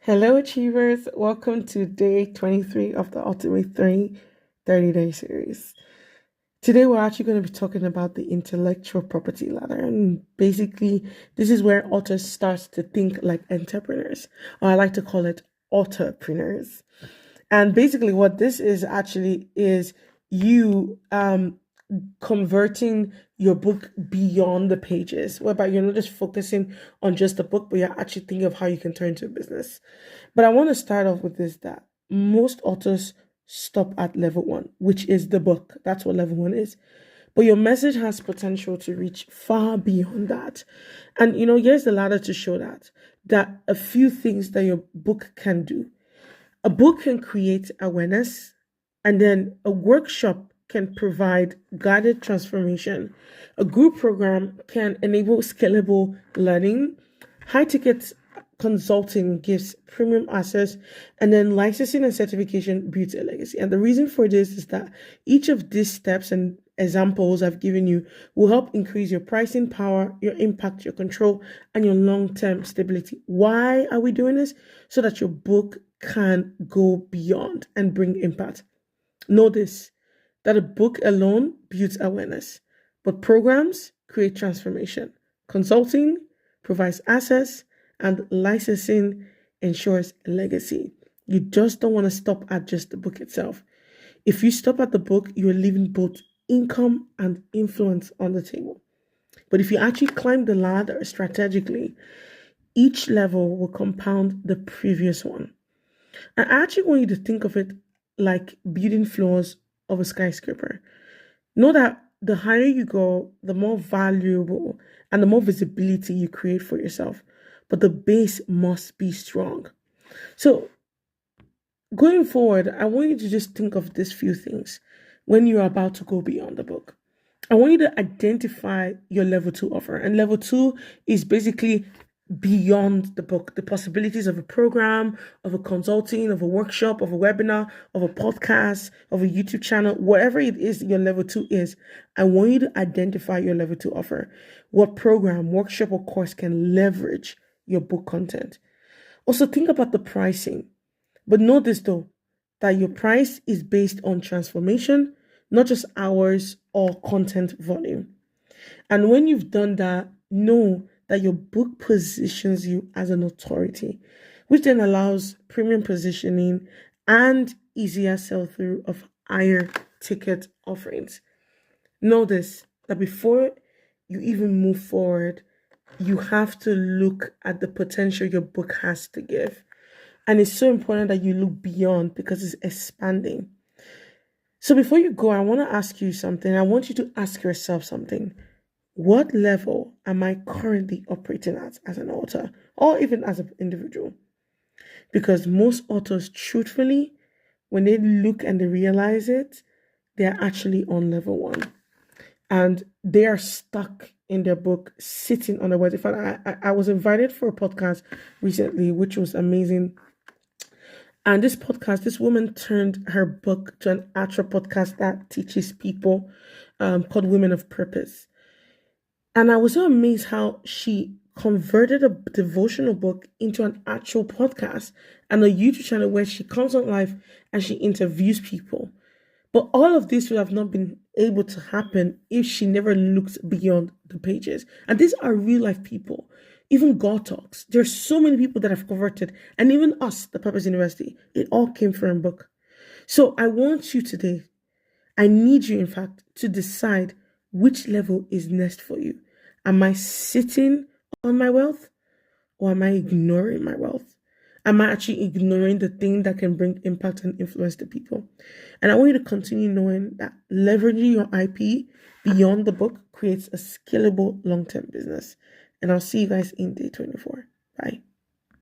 Hello, Achievers. Welcome to day 23 of the Ultimate 3 30-day series. Today, we're actually going to be talking about the intellectual property ladder. And basically, this is where authors start to think like entrepreneurs, or I like to call it entrepreneurs. And basically, what this is actually is you converting your book beyond the pages, whereby you're not just focusing on just the book, but you're actually thinking of how you can turn into a business. But I want to start off with this that most authors stop at level one, which is the book. That's what level one is. But your message has potential to reach far beyond that. And here's the ladder to show that a few things that your book can do. A book can create awareness, and then a workshop can provide guided transformation. A group program can enable scalable learning. High ticket consulting gives premium access, and then licensing and certification builds a legacy. And the reason for this is that each of these steps and examples I've given you will help increase your pricing power, your impact, your control, and your long-term stability. Why are we doing this? So that your book can go beyond and bring impact. Know this, that a book alone builds awareness, but programs create transformation. Consulting provides access, and licensing ensures legacy. You just don't want to stop at just the book itself. If you stop at the book, you are leaving both income and influence on the table. But if you actually climb the ladder strategically, each level will compound the previous one. I actually want you to think of it like building floors of a skyscraper. Know that the higher you go, the more valuable and the more visibility you create for yourself. But the base must be strong. So, going forward, I want you to just think of these few things when you're about to go beyond the book. I want you to identify your level two offer. And level two is basically beyond the book, the possibilities of a program, of a consulting, of a workshop, of a webinar, of a podcast, of a YouTube channel, whatever it is your level two is. I want you to identify your level two offer. What program, workshop, or course can leverage your book content? Also, think about the pricing. But know this though, that your price is based on transformation, not just hours or content volume. And when you've done that, know that your book positions you as an authority, which then allows premium positioning and easier sell through of higher ticket offerings. Know this, that before you even move forward, you have to look at the potential your book has to give. And it's so important that you look beyond because it's expanding. So before you go, I want to ask you something. I want you to ask yourself something. What level am I currently operating at as an author or even as an individual? Because most authors, truthfully, when they look and they realize it, they're actually on level one and they are stuck in their book, sitting on the words. In fact, I was invited for a podcast recently, which was amazing. And this podcast, this woman turned her book to an actual podcast that teaches people called Women of Purpose. And I was so amazed how she converted a devotional book into an actual podcast and a YouTube channel where she comes on live and she interviews people. But all of this would have not been able to happen if she never looked beyond the pages. And these are real life people. Even God Talks. There's so many people that have converted. And even us, the Purpose University, it all came from a book. So I want you today, I need you, in fact, to decide which level is next for you. Am I sitting on my wealth or am I ignoring my wealth? Am I actually ignoring the thing that can bring impact and influence to people? And I want you to continue knowing that leveraging your IP beyond the book creates a scalable long-term business. And I'll see you guys in day 24. Bye.